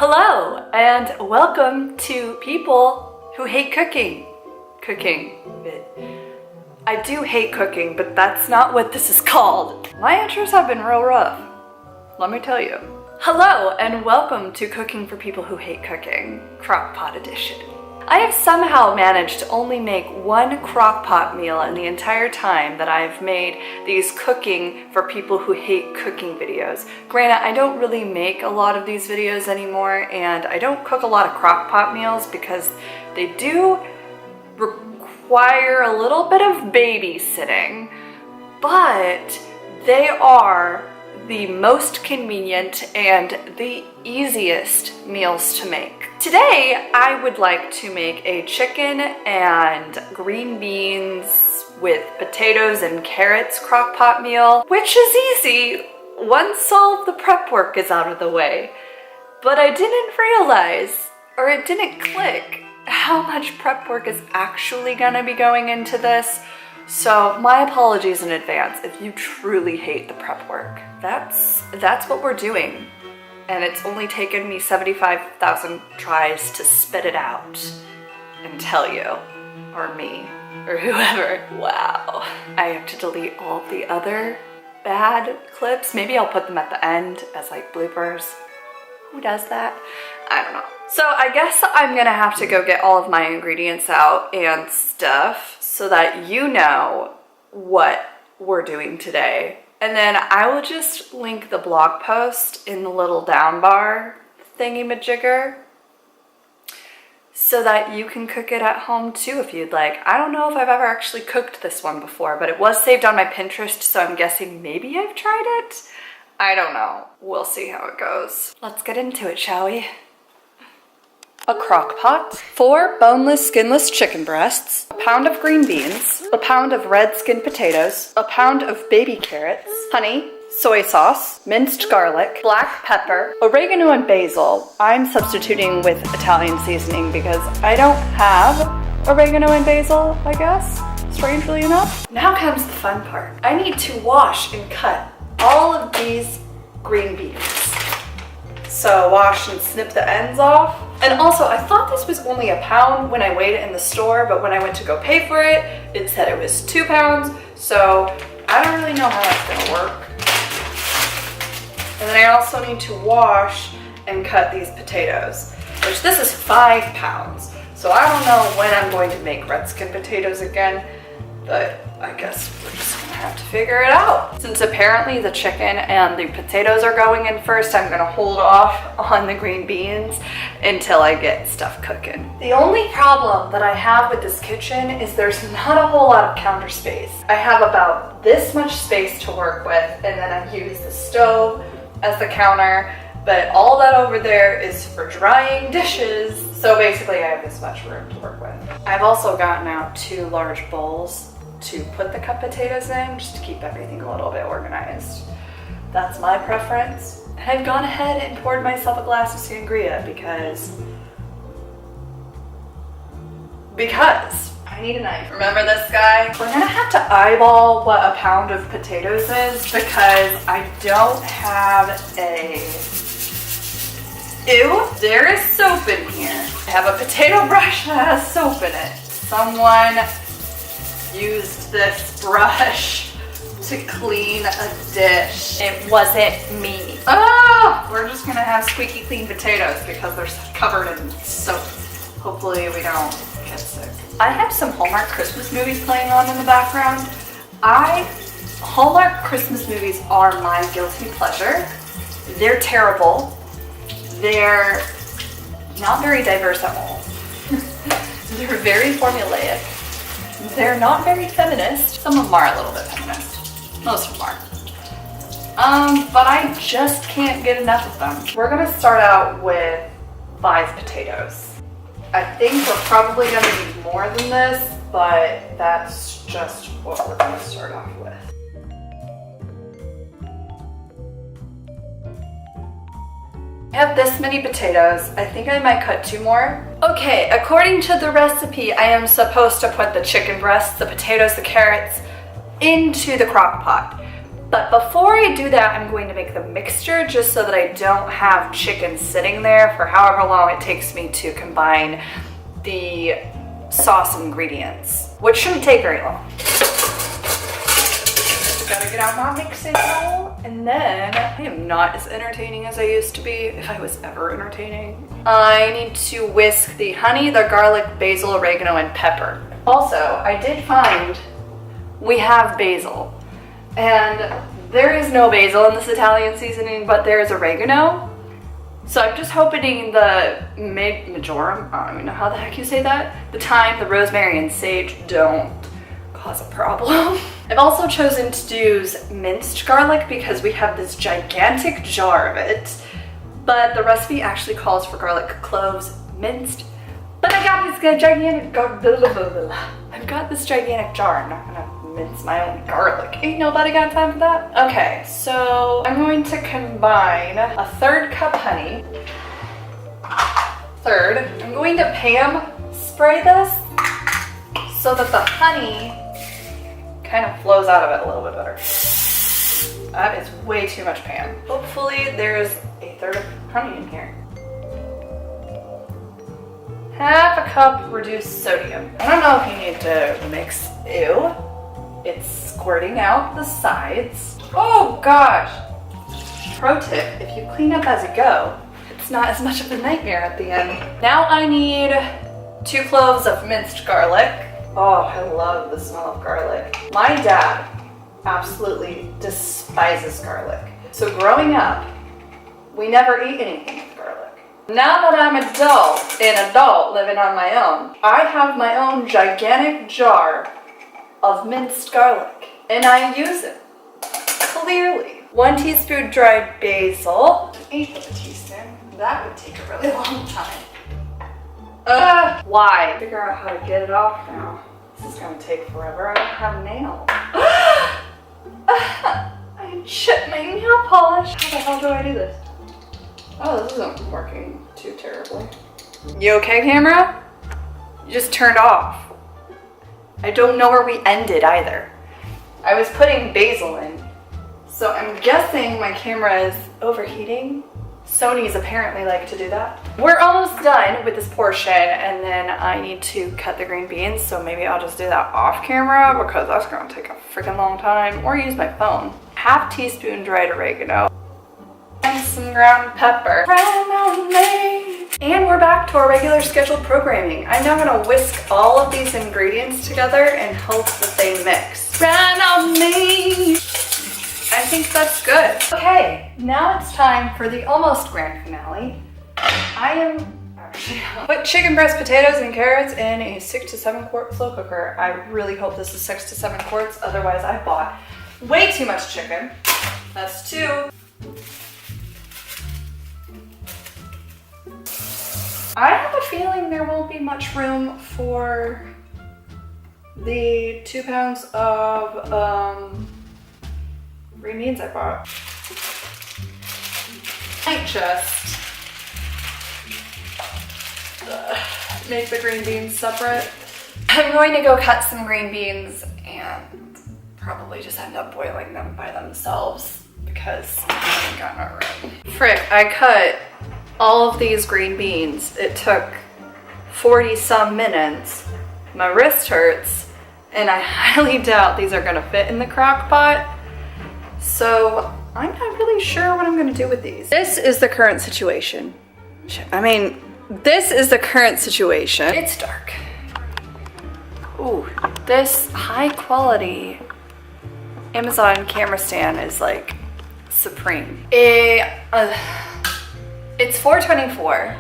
Hello and welcome to people who hate cooking. I do hate cooking, but that's not what this is called. My intros have been real rough, let me tell you. Hello and welcome to Cooking for People Who Hate Cooking, Crockpot Edition. I have somehow managed to only make one crockpot meal in the entire time that I've made these cooking for people who hate cooking videos. Granted, I don't really make a lot of these videos anymore, and I don't cook a lot of crockpot meals because they do require a little bit of babysitting, but they are the most convenient and the easiest meals to make. Today, I would like to make a chicken and green beans with potatoes and carrots crockpot meal, which is easy once all the prep work is out of the way. But I didn't realize, or it didn't click, how much prep work is actually gonna be going into this. So my apologies in advance if you truly hate the prep work. That's what we're doing. And it's only taken me 75,000 tries to spit it out and tell you, or me, or whoever. Wow. I have to delete all of the other bad clips. Maybe I'll put them at the end as like bloopers. Who does that? I don't know. So I guess I'm gonna have to go get all of my ingredients out and stuff so that you know what we're doing today. And then I will just link the blog post in the little down bar thingy-majigger so that you can cook it at home too if you'd like. I don't know if I've ever actually cooked this one before, but it was saved on my Pinterest, so I'm guessing maybe I've tried it. I don't know. We'll see how it goes. Let's get into it, shall we? A crock pot, 4 boneless, skinless chicken breasts, a pound of green beans, a pound of red skin potatoes, a pound of baby carrots, honey, soy sauce, minced garlic, black pepper, oregano and basil. I'm substituting with Italian seasoning because I don't have oregano and basil, I guess, strangely enough. Now comes the fun part. I need to wash and cut all of these green beans. So wash and snip the ends off. And also, I thought this was only a pound when I weighed it in the store, but when I went to go pay for it, it said it was 2 pounds. So I don't really know how that's gonna work. And then I also need to wash and cut these potatoes, which this is 5 pounds. So I don't know when I'm going to make red skin potatoes again, but I guess we're just gonna have to figure it out. Since apparently the chicken and the potatoes are going in first, I'm gonna hold off on the green beans until I get stuff cooking. The only problem that I have with this kitchen is there's not a whole lot of counter space. I have about this much space to work with, and then I use the stove as the counter, but all that over there is for drying dishes. So basically I have this much room to work with. I've also gotten out 2 large bowls to put the cut potatoes in, just to keep everything a little bit organized. That's my preference. And I've gone ahead and poured myself a glass of sangria because I need a knife. Remember this guy? We're gonna have to eyeball what a pound of potatoes is because I don't have a... Ew, there is soap in here. I have a potato brush that has soap in it. Someone used this brush to clean a dish. It wasn't me. Ah, we're just gonna have squeaky clean potatoes because they're covered in soap. Hopefully we don't get sick. I have some Hallmark Christmas movies playing on in the background. Hallmark Christmas movies are my guilty pleasure. They're terrible. They're not very diverse at all. They're very formulaic. They're not very feminist. Some of them are a little bit feminist. Most of them are. But I just can't get enough of them. We're gonna start out with 5 potatoes. I think we're probably gonna need more than this, but that's just what we're gonna start off with. I have this many potatoes. I think I might cut 2 more. Okay, according to the recipe, I am supposed to put the chicken breasts, the potatoes, the carrots into the crock pot. But before I do that, I'm going to make the mixture just so that I don't have chicken sitting there for however long it takes me to combine the sauce ingredients, which shouldn't take very long. Gotta get out my mixing bowl, and then I am not as entertaining as I used to be, if I was ever entertaining. I need to whisk the honey, the garlic, basil, oregano, and pepper. Also, I did find we have basil, and there is no basil in this Italian seasoning, but there is oregano. So I'm just hoping the majoram, I don't even know how the heck you say that, the thyme, the rosemary, and sage don't cause a problem. I've also chosen to use minced garlic because we have this gigantic jar of it, but the recipe actually calls for garlic cloves minced. But I got this gigantic I've got this gigantic jar. I'm not gonna mince my own garlic. Ain't nobody got time for that. Okay, so I'm going to combine a 1/3 cup honey. I'm going to Pam spray this so that the honey kind of flows out of it a little bit better. That is way too much Pam. Hopefully there's a 1/3 of honey in here. 1/2 cup reduced sodium. I don't know if you need to mix, ew. It's squirting out the sides. Oh gosh. Pro tip, if you clean up as you go, it's not as much of a nightmare at the end. Now I need 2 cloves of minced garlic. Oh, I love the smell of garlic. My dad absolutely despises garlic. So growing up, we never ate anything with garlic. Now that I'm an adult living on my own, I have my own gigantic jar of minced garlic, and I use it, clearly. 1 teaspoon dried basil, 1/8 of a teaspoon. That would take a really long time. Why? Figure out how to get it off now. This is gonna take forever. I don't have nails. I chipped my nail polish. How the hell do I do this? Oh, this isn't working too terribly. You okay, camera? You just turned off. I don't know where we ended either. I was putting basil in, so I'm guessing my camera is overheating. Sony's apparently like to do that. We're almost done with this portion, and then I need to cut the green beans, so maybe I'll just do that off camera because that's gonna take a freaking long time, or use my phone. 1/2 teaspoon dried oregano and some ground pepper. And we're back to our regular scheduled programming. I'm now gonna whisk all of these ingredients together and hope that they mix. Run on me! I think that's good. Okay, now it's time for the almost grand finale. Put chicken breast, potatoes, and carrots in a 6 to 7 quart slow cooker. I really hope this is 6 to 7 quarts, otherwise I bought way too much chicken. That's 2. I have a feeling there won't be much room for the 2 pounds of green beans I bought. I might just make the green beans separate. I'm going to go cut some green beans and probably just end up boiling them by themselves because I haven't got no room. Frick, I cut all of these green beans. It took 40 some minutes. My wrist hurts, and I highly doubt these are gonna fit in the crock pot. So I'm not really sure what I'm gonna do with these. This is the current situation. This is the current situation. It's dark. Ooh, this high quality Amazon camera stand is like supreme. It's 4:24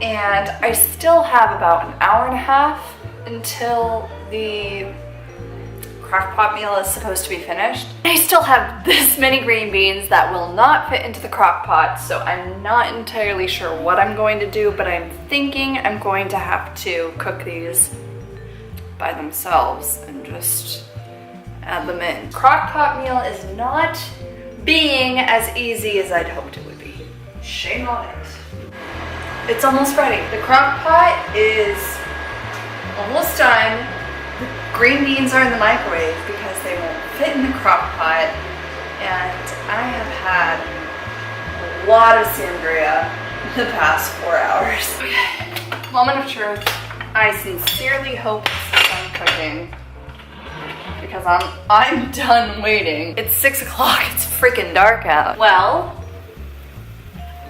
and I still have about an hour and a half until the crockpot meal is supposed to be finished. I still have this many green beans that will not fit into the crockpot, so I'm not entirely sure what I'm going to do, but I'm thinking I'm going to have to cook these by themselves and just add them in. Crockpot meal is not being as easy as I'd hoped it would be. Shame on it. It's almost ready. The crockpot is almost done. The green beans are in the microwave because they won't fit in the crock pot. and I have had a lot of sangria in the past 4 hours. Okay, moment of truth. I sincerely hope this is done cooking because I'm done waiting. It's 6 o'clock, it's freaking dark out. Well,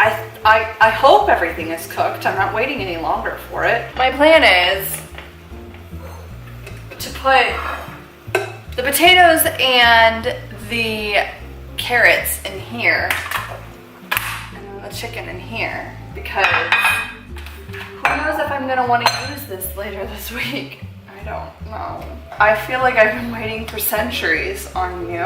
I hope everything is cooked. I'm not waiting any longer for it. My plan is to put the potatoes and the carrots in here and the chicken in here because who knows if I'm gonna want to use this later this week. I don't know. I feel like I've been waiting for centuries on you.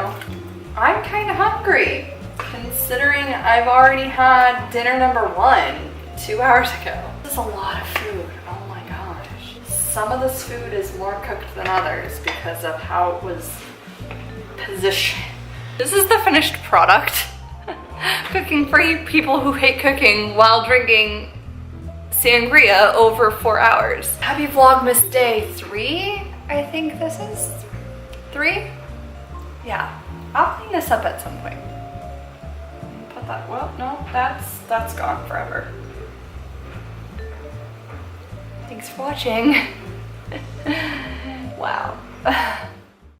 I'm kind of hungry, considering I've already had dinner number 1 2 hours ago. This is a lot of food, oh my gosh. Some of this food is more cooked than others because of how it was positioned. This is the finished product. Cooking for you people who hate cooking while drinking sangria over 4 hours. Happy Vlogmas day 3, I think this is 3? Yeah, I'll clean this up at some point. Put that, well, no, that's gone forever. Thanks for watching. Wow.